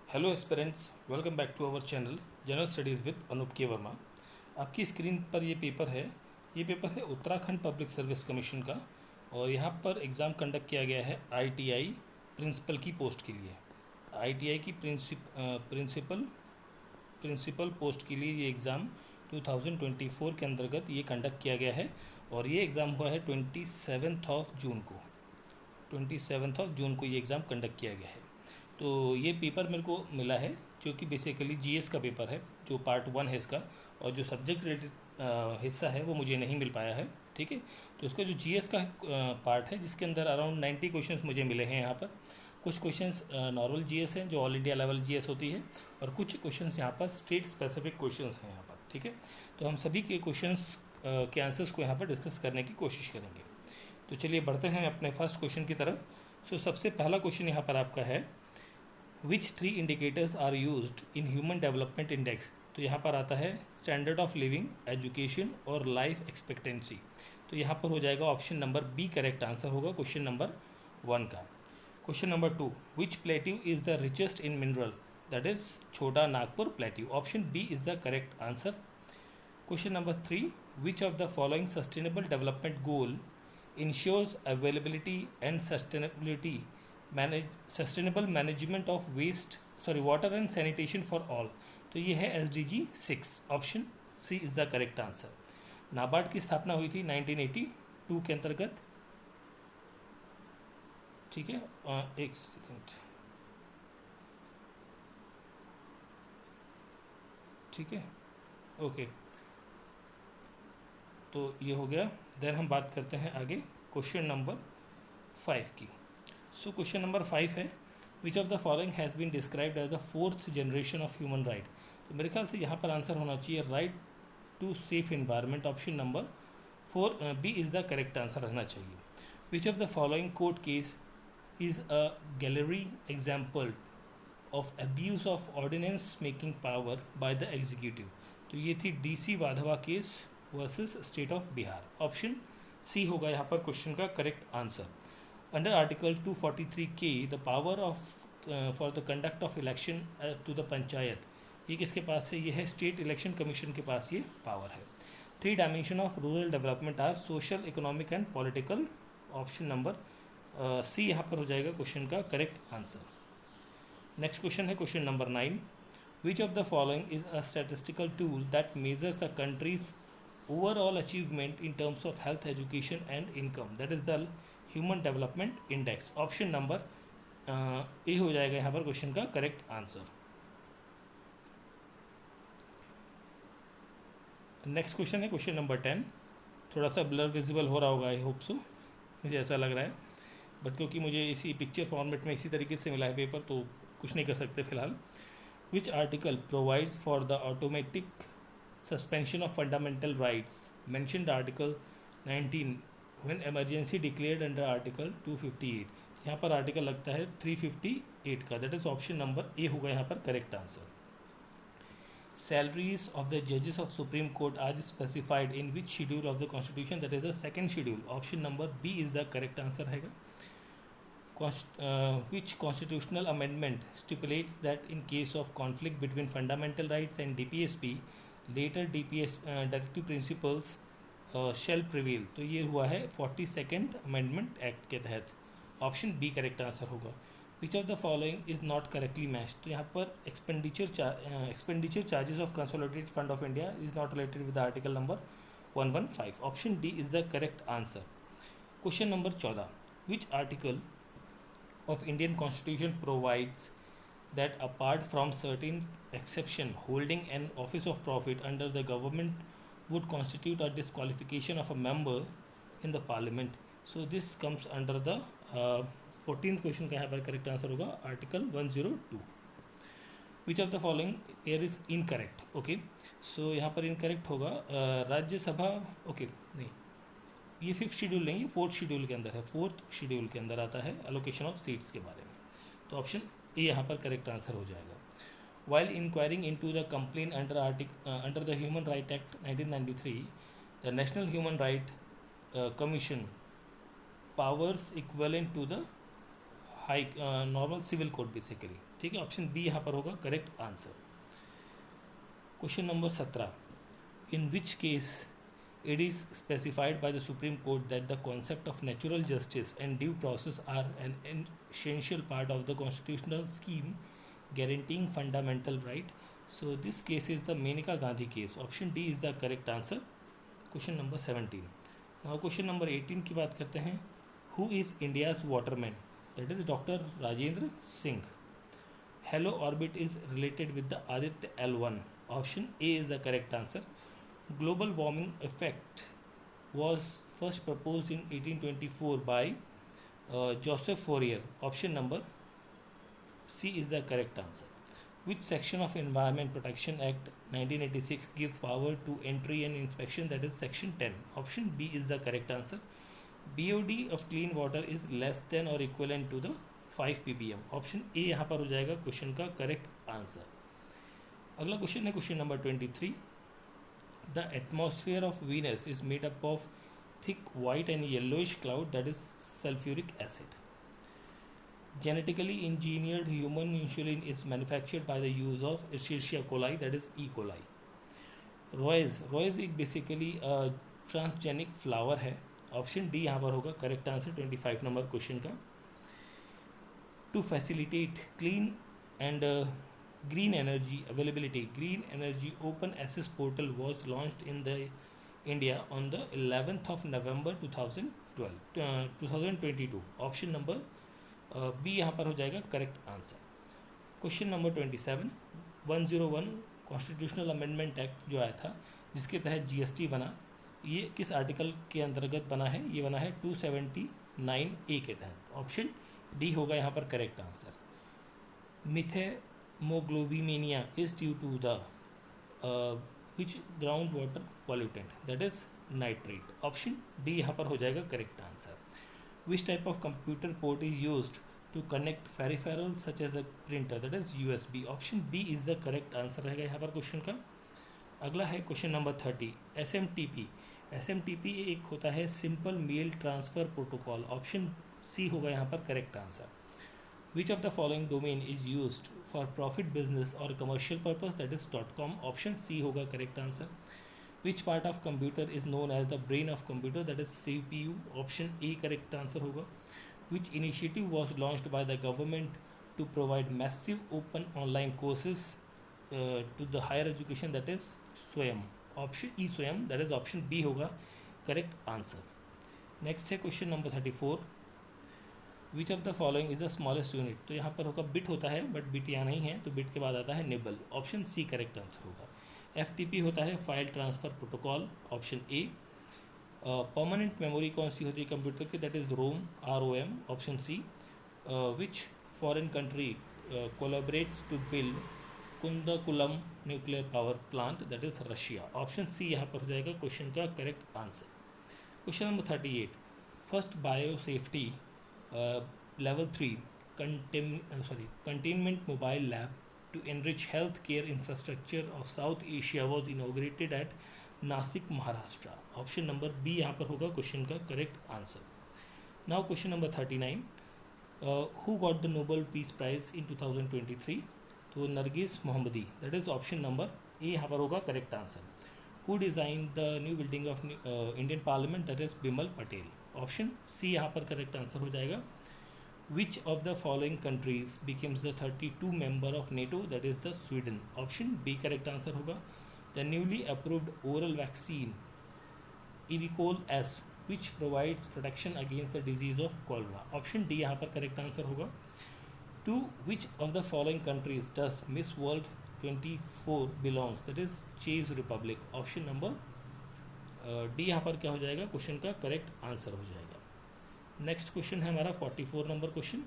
Hello aspirants, welcome back to our channel general studies with Anoop K Verma. आपकी screen पर ये paper है। ये पेपर है उत्तराखंड पब्लिक सर्विस कमीशन का और यहाँ पर एग्ज़ाम कंडक्ट किया गया है आईटीआई प्रिंसिपल की पोस्ट के लिए। आईटीआई की प्रिंसिपल प्रिंसिपल पोस्ट के लिए ये एग्ज़ाम 2024 के अंतर्गत ये कंडक्ट किया गया है और ये एग्ज़ाम हुआ है 27 जून को ये एग्ज़ाम कंडक्ट किया गया है। तो ये पेपर मेरे को मिला है जो कि बेसिकली जीएस का पेपर है, जो पार्ट 1 है इसका, और जो सब्जेक्ट रिलेटेड हिस्सा है वो मुझे नहीं मिल पाया है। ठीक है, तो इसका जो जीएस का पार्ट है जिसके अंदर अराउंड 90 क्वेश्चंस मुझे मिले हैं यहाँ पर। कुछ क्वेश्चंस नॉर्मल जीएस हैं जो ऑल इंडिया लेवल जीएस होती है, और कुछ क्वेश्चंस यहाँ पर स्टेट स्पेसिफिक क्वेश्चंस हैं यहाँ पर। ठीक है, तो हम सभी के क्वेश्चंस के आंसर्स को यहाँ पर डिस्कस करने की कोशिश करेंगे। तो चलिए बढ़ते हैं अपने फर्स्ट क्वेश्चन की तरफ। सबसे पहला क्वेश्चन यहाँ पर आपका है, which 3 indicators are used in human development index. तो यहाँ पर आता है स्टैंडर्ड ऑफ लिविंग, एजुकेशन और लाइफ एक्सपेक्टेंसी। तो यहाँ पर हो जाएगा option number B correct answer होगा क्वेश्चन नंबर 1 का। Question number 2, which plateau is the richest in mineral, that is Chota Nagpur plateau. Option B is the correct answer. Question number 3, which of the following sustainable development goal ensures availability and sustainable management of water and sanitation for all। तो ये है SDG 6। Option C is the correct answer. NABARD की स्थापना हुई थी 1982 के अंतर्गत। ठीक है, एक सेकेंड। ठीक है, ओके, तो ये हो गया। देन हम बात करते हैं आगे क्वेश्चन नंबर 5 की। क्वेश्चन नंबर 5 है, which of the following has been described as a 4th generation of human right. तो मेरे ख्याल से यहाँ पर आंसर होना चाहिए right to safe environment. Option number 4 B is the correct answer रहना चाहिए। Which of the following court case is a gallery example of abuse of ordinance making power by the executive. तो ये थी DC Wadhwa case versus state of Bihar. Option C होगा यहाँ पर question का correct answer. Under article 243K the power of for the conduct of election to the panchayat, ये किसके पास है? ये है स्टेट इलेक्शन कमीशन के पास ये पावर है। 3 dimension of rural development are social, economic and political. Option number C यहाँ पर हो जाएगा क्वेश्चन का करेक्ट आंसर। नेक्स्ट क्वेश्चन है question number 9, which of the following is a statistical tool that measures a country's overall achievement in terms of health, education and income, that is the human development index। Option number ए हो जाएगा यहाँ पर question का correct answer. Next question है question number 10। थोड़ा सा blur visible हो रहा होगा, आई होप सो, मुझे ऐसा लग रहा है, बट क्योंकि मुझे इसी पिक्चर फॉर्मेट में इसी तरीके से मिला है पेपर, तो कुछ नहीं कर सकते फिलहाल। Which article provides for the automatic suspension of fundamental rights mentioned article 19 when emergency declared under article 258। यहाँ पर आर्टिकल लगता है 358 का, that is option number A होगा यहाँ पर correct answer. Salaries of the जजेस of supreme court are specified in which schedule of the constitution, that is the second schedule. Option number B is the correct answer रहेगा। which constitutional amendment stipulates that in case of conflict between fundamental rights and DPSP, later DPS directive principles shall prevail। तो ये हुआ है 42nd amendment act के तहत। Option B correct answer होगा। Which of the following is not correctly matched. तो यहाँ पर expenditure charges of consolidated fund of India is not related with article number 115। Option D is the correct answer. Question number 14, which article of Indian Constitution provides that apart from certain exception, holding an office of profit under the government would constitute a disqualification of a member in the parliament। So this comes under the 14th question का यहाँ पर correct answer होगा article 102। Which of the following air is incorrect. Okay, so यहाँ पर incorrect होगा Rajya Sabha. Okay नहीं, ये 5th schedule नहीं, ये 4th शेड्यूल के अंदर है। 4th शेड्यूल के अंदर आता है एलोकेशन ऑफ सीट्स के बारे में। तो ऑप्शन ए यहाँ पर करेक्ट आंसर हो जाएगा। While inquiring into the complain under the human right act 1993, the national human right commission powers equivalent to the high normal civil code basically, ठीक है। ऑप्शन बी यहाँ पर होगा correct answer. Question number 17, in which case it is specified by the Supreme Court that the concept of natural justice and due process are an essential part of the constitutional scheme guaranteeing fundamental right. So this case is the Menaka Gandhi case. Option D is the correct answer. Question number 17. Now question number 18 की बात करते हैं. Who is India's waterman? That is Dr. Rajendra Singh. Hello orbit is related with the Aditya L1. Option A is the correct answer. Global warming effect was first proposed in 1824 by Joseph Fourier. Option number C is the correct answer. Which section of Environment Protection Act 1986 gives power to entry and inspection? That is section 10. Option B is the correct answer. BOD of clean water is less than or equivalent to the 5 ppm. Option A यहाँ पर हो जाएगा question का correct answer. अगला question है question number 23. The atmosphere of Venus is made up of thick white and yellowish cloud, that is sulfuric acid. Genetically engineered human insulin is manufactured by the use of Escherichia coli, that is E. coli. Rose एक basically transgenic flower है। Option D यहाँ पर होगा correct answer 25 number question का। To facilitate clean and green energy availability, green energy open access portal was launched in the India on the 11th of November 2022. Option number B यहाँ पर हो जाएगा correct answer. Question number 27, 101 constitutional amendment act जो आया था जिसके तहत GST बना, ये किस आर्टिकल के अंतर्गत बना है? ये बना है 279A के तहत। ऑप्शन डी होगा यहाँ पर correct answer. Methemoglobinemia is due to the which groundwater pollutant, that is nitrate. Option D यहाँ पर हो जाएगा correct answer. Which type of computer port is used to connect peripherals such as a printer, that is USB. Option B is the correct answer रहेगा यहाँ पर question का। अगला है क्वेश्चन नंबर 30, SMTP। SMTP एक होता है simple mail transfer protocol. Option C होगा यहाँ पर correct answer. Which of the following domain is used for profit business or commercial purpose, that is .com. Option C होगा correct answer. Which part of computer is known as the brain of computer, that is CPU. Option A correct answer होगा। Which initiative was launched by the government to provide massive open online courses to the higher education, that is स्वयं. Option E स्वयं, that is option B होगा correct answer. Next है question number 34, which of the following is the smallest unit. तो यहाँ पर होगा bit होता है बट बिट यहाँ नहीं है, तो बिट के बाद आता है nibble. Option C correct answer होगा। FTP होता है file transfer protocol. Option A. Permanent memory कौन सी होती है कंप्यूटर की? That is ROM। Option C. Which foreign country collaborates to build Kudankulam nuclear power plant, that is Russia. Option C यहाँ पर हो जाएगा क्वेश्चन का correct answer. Question number 38, first bio safety level 3 containment mobile lab to enrich health care infrastructure of South Asia was inaugurated at Nasik, Maharashtra. Option number B यहाँ पर होगा question का correct answer. Now question number 39, who got the Nobel peace prize in 2023? तो Nargis Mohammadi, that is option number A यहाँ पर होगा correct answer. Who design the new building of Indian parliament? That is Bimal Patel. Option C यहाँ पर correct answer हो जाएगा। Which of the following countries becames the 32 member of NATO? That is the Sweden. Option B correct answer होगा। The newly approved oral vaccine इविकोल is which provides protection against the disease of cholera. Option D यहाँ पर correct answer होगा। To which of the following countries does Miss World 24 belongs? That is Czech republic. Option number D यहाँ पर क्या हो जाएगा question का correct answer हो जाएगा। नेक्स्ट क्वेश्चन है हमारा 44 number question,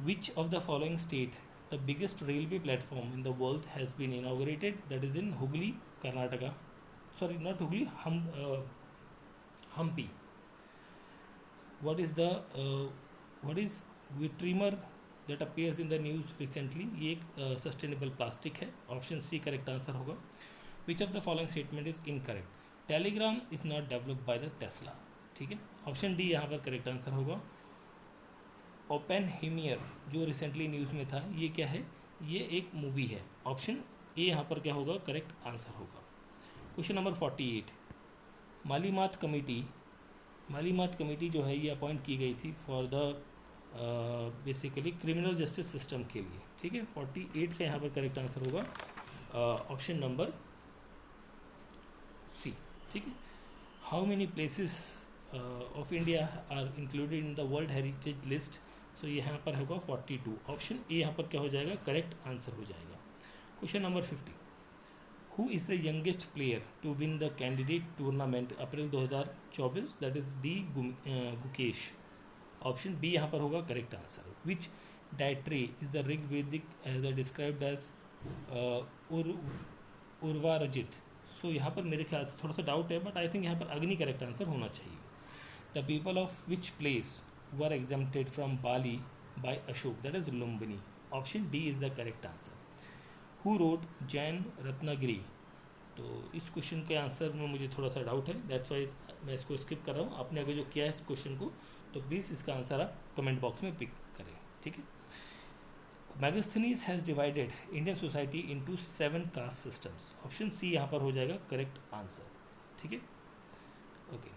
which of the following state the biggest railway platform in the world has been inaugurated? That is in Hooghly, Karnataka. Sorry not Hooghly, Hampi. what is vitrimer that appears in the news recently? ये एक sustainable plastic है। Option C correct answer होगा। Which of the following statement is incorrect? Telegram is not developed by the Tesla. ठीक है, option D यहाँ पर correct answer होगा। ओपेनहेमियर जो रिसेंटली न्यूज़ में था, ये क्या है? ये एक मूवी है। ऑप्शन ए यहाँ पर क्या होगा? करेक्ट आंसर होगा। Question number 48, Malimath committee, Malimath committee जो है ये अपॉइंट की गई थी for the basically criminal justice system के लिए, ठीक है। 48 का यहाँ पर करेक्ट आंसर होगा ऑप्शन नंबर सी, ठीक है। How many places of India are included in the world heritage list? So यहाँ पर होगा 42, ऑप्शन ए यहाँ पर क्या हो जाएगा? करेक्ट आंसर हो जाएगा। Question number 50, who is the youngest player to win the candidate tournament April 2024? That is D Gukesh, option B यहाँ पर होगा correct answer. Which dietary is the Rigvedic age described as Urvarajit? So यहाँ पर मेरे ख्याल से थोड़ा सा डाउट है, बट आई थिंक यहाँ पर अग्नि करेक्ट आंसर होना चाहिए। The people of which place were exempted from bali by Ashoka? That is Lumbini, option D is the correct answer. Who wrote Jain Ratnagiri? तो इस क्वेश्चन के आंसर में मुझे थोड़ा सा डाउट है, दैट्स वाई मैं इसको स्किप कर रहा हूँ। आपने अगर जो किया है इस क्वेश्चन को, तो प्लीज़ इसका आंसर आप कमेंट बॉक्स में पिक करें, ठीक है। Megasthenes has divided Indian society into 7 caste systems, option C यहाँ पर हो जाएगा करेक्ट आंसर, ठीक है। ओके,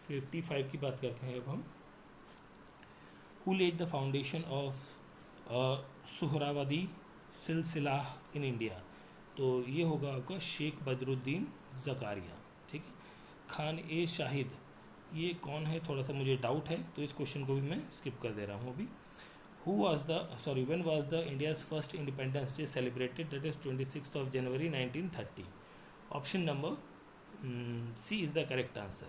55 की बात करते हैं अब हम। Who led the foundation of Suhrawardi silsila in India? तो ये होगा आपका शेख बदरुद्दीन ज़कारिया, ठीक है। खान ए शाहिद, ये कौन है? थोड़ा सा मुझे डाउट है, तो इस क्वेश्चन को भी मैं स्किप कर दे रहा हूँ अभी। When was the India's first independence day celebrated? That is 26 of January 1930, option number C is the correct answer.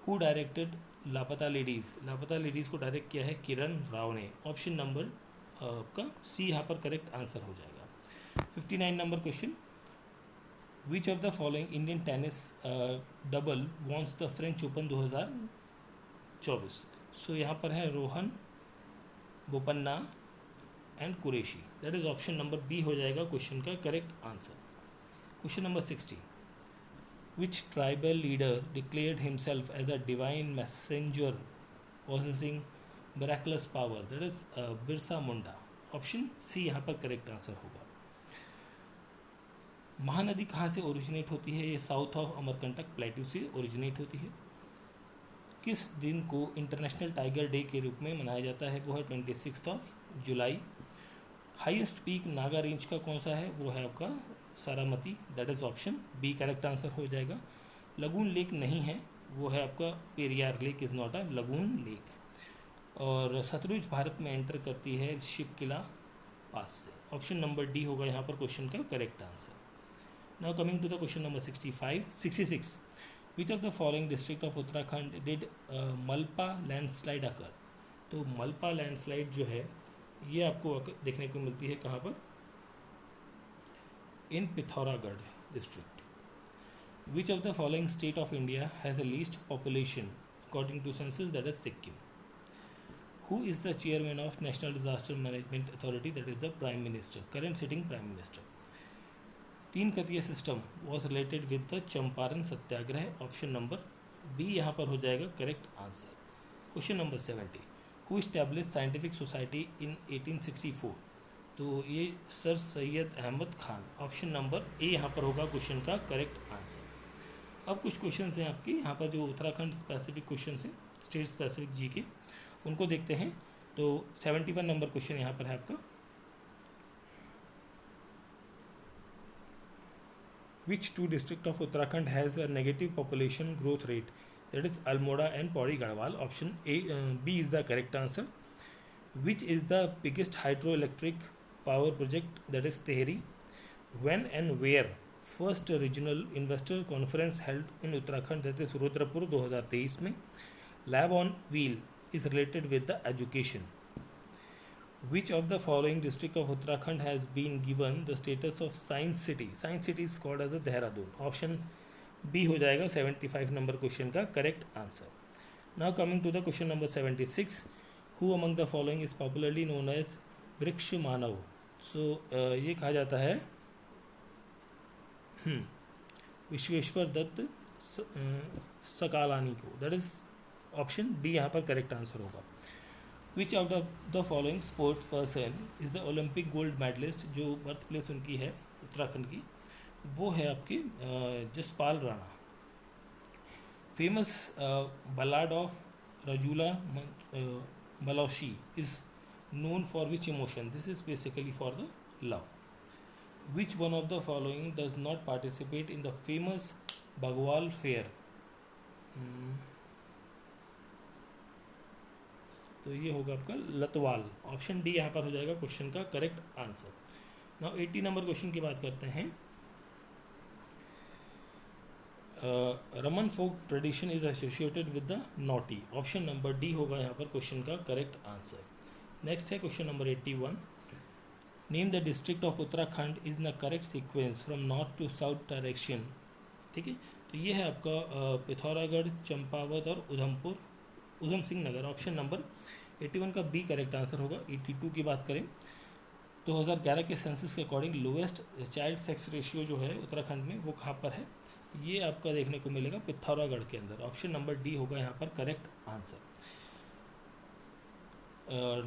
Who directed Laapataa ladies? Laapataa ladies को डायरेक्ट किया है किरण राव ने, ऑप्शन नंबर आपका सी यहाँ पर करेक्ट आंसर हो जाएगा। 59 number question, which of the following Indian tennis double won the French Open 2024? So यहाँ पर है Rohan Bopanna and Qureshi, that is option number B हो जाएगा क्वेश्चन का correct answer. Question number 60, which tribal leader declared himself as a divine messenger possessing miraculous power? That is Birsa Munda, option C यहाँ पर correct answer होगा। महानदी कहाँ से ओरिजिनेट होती है? ये साउथ ऑफ अमरकंटक प्लेट्यू से ओरिजिनेट होती है। किस दिन को इंटरनेशनल टाइगर डे के रूप में मनाया जाता है? वो है 26 of July. Highest peak Naga range का कौन सा है? वो है आपका Saramati, that is option B correct answer हो जाएगा। लगून लेक नहीं है, वो है आपका Periyar lake, is not a lagoon lake. और सतलुज भारत में एंटर करती है शिप किला पास से, ऑप्शन नंबर डी होगा यहाँ पर क्वेश्चन का correct answer. Now coming to the question number 66, which of the following district of Uttarakhand did Malpa landslide occur? तो मलपा लैंडस्लाइड जो है ये आपको देखने को मिलती है कहाँ पर? In Pithoragarh district. Which of the following state of India has a least population according to census? That is Sikkim. Who is the chairman of National Disaster Management Authority? That is the Prime Minister, current sitting Prime Minister. Tinkathia system was related with the Champaran Satyagraha, option number B यहाँ पर हो जाएगा correct answer. Question number 70, who established scientific society in 1864? तो ये sir Syed Ahmad Khan, option number A यहाँ पर होगा question का करेक्ट आंसर। अब कुछ क्वेश्चन हैं आपके यहाँ पर जो उत्तराखंड स्पेसिफिक क्वेश्चन हैं, स्टेट स्पेसिफिक जी के, उनको देखते हैं। तो 71 नंबर क्वेश्चन यहाँ पर है आपका, which two district of Uttarakhand has a negative population growth rate? That is Almora and Pauri Garhwal, option A B is the correct answer. Which is the biggest hydro electric power project? That is Tehri. When and where first regional investor conference held in Uttarakhand? That is Rudrapur 2023 में। Lab on wheel is related with the education. Which of the following district of Uttarakhand has been given the status of science city? Science city is called as a Dehradun. Option B हो जाएगा 75 number question का correct answer. Now coming to the question number 76, who among the following is popularly known as वृक्ष मानव? So ये कहा जाता है विश्वेश्वर दत्त सकालानी को, that is option D यहाँ पर करेक्ट आंसर होगा। Which out of the following sports person is the Olympic gold medalist, जो बर्थ प्लेस उनकी है उत्तराखंड की, वो है आपकी Jaspal Rana. Famous ballad of Rajula Malaushi is known for which emotion? This is basically for the love. Which one of the following does not participate in the famous Bagwal fair? तो ये होगा आपका लतवाल। ऑप्शन डी यहाँ पर हो जाएगा question का correct answer. Now 80 number question की बात करते हैं। Ramman folk tradition is associated with the Nauti. Option number D होगा यहाँ पर क्वेश्चन का करेक्ट आंसर। नेक्स्ट है question number 81। Name the district of Uttarakhand is the correct sequence from north to south direction. ठीक है, तो ये है आपका पिथौरागढ़, चंपावत और उधम सिंह नगर। ऑप्शन नंबर 81 का बी करेक्ट आंसर होगा। 82 की बात करें, 2011 के सेंसस के according lowest child sex ratio जो है उत्तराखंड में वो कहाँ पर है? ये आपका देखने को मिलेगा पिथौरागढ़ के अंदर। ऑप्शन नंबर डी होगा यहाँ पर correct answer.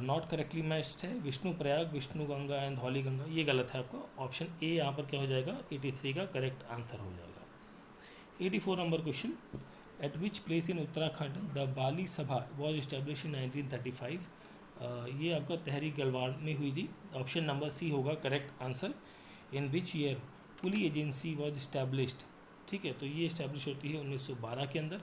Not correctly matched है विष्णु प्रयाग, विष्णु गंगा एंड धौली गंगा, ये गलत है आपका। ऑप्शन ए यहाँ पर क्या हो जाएगा? 83 का करेक्ट आंसर हो जाएगा। 84 number question. At which place in Uttarakhand the Bali Sabha was establish in 1935। ये आपका तहरी गलवार में हुई थी। ऑप्शन नंबर सी होगा correct answer. In which year pulley agency was established. ठीक है, तो ये इस्टेब्लिश होती है 1912 के अंदर।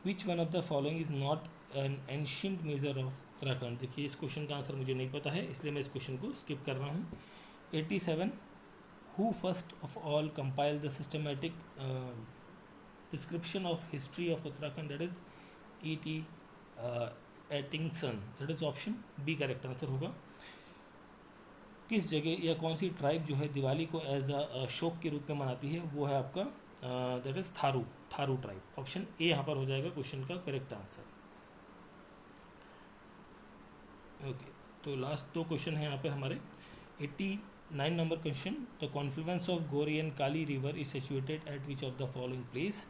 Which one of the following is not an ancient measure of Uttarakhand. देखिए इस क्वेश्चन का आंसर मुझे नहीं पता है, इसलिए मैं इस क्वेश्चन को स्किप कर रहा हूँ। 87। Who first of all compile the systematic description of history of Uttarakhand, that is E.T. Atkinson, that is option B correct answer होगा। किस जगह या कौन सी ट्राइब जो है दिवाली को एज अ शोक के रूप में मनाती है? वो है आपका that is Tharu tribe. Option A यहाँ पर हो जाएगा क्वेश्चन का करेक्ट आंसर। ओके, तो लास्ट 2 क्वेश्चन है यहाँ पर हमारे। 89 number question. The confluence of Gori and Kali river is situated at which of the following place.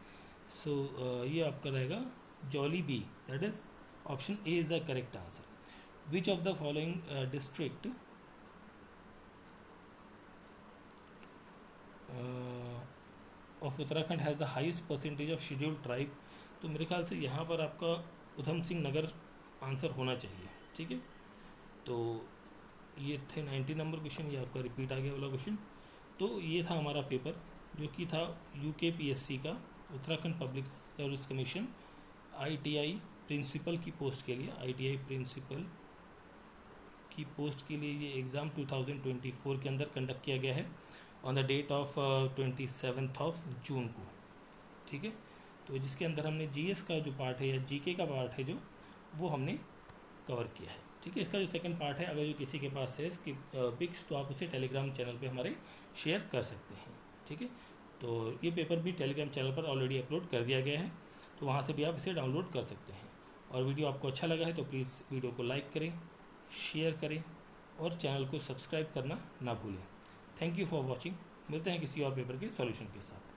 So ये आपका रहेगा Jauljibi, that is option A is the correct answer. Which of the following district of Uttarakhand has the highest percentage of scheduled tribe. तो मेरे ख्याल से यहाँ पर आपका उधम सिंह नगर आंसर होना चाहिए। ठीक है, तो ये थे 90 नंबर क्वेश्चन। ये आपका रिपीट आ गया वाला क्वेश्चन। तो ये था हमारा पेपर जो कि था UKPSC का, Uttarakhand public service commission ITI principal की पोस्ट के लिए। ITI प्रिंसिपल की पोस्ट के लिए ये एग्ज़ाम 2024 के अंदर कंडक्ट किया गया है on the date of 27 of June को। ठीक है, तो जिसके अंदर हमने GS का जो पार्ट है या GK का पार्ट है जो वो हमने कवर किया है। ठीक है, इसका जो सेकंड पार्ट है, अगर जो किसी के पास है इसकी पिक्स, तो आप उसे टेलीग्राम चैनल पे हमारे शेयर कर सकते हैं। ठीक है, तो ये पेपर भी टेलीग्राम चैनल पर ऑलरेडी अपलोड कर दिया गया है, तो वहाँ से भी आप इसे डाउनलोड कर सकते हैं। और वीडियो आपको अच्छा लगा है तो प्लीज़ वीडियो को लाइक करें, शेयर करें और चैनल को सब्सक्राइब करना ना भूलें। Thank you for watching. मिलते हैं किसी और पेपर के सॉल्यूशन के साथ।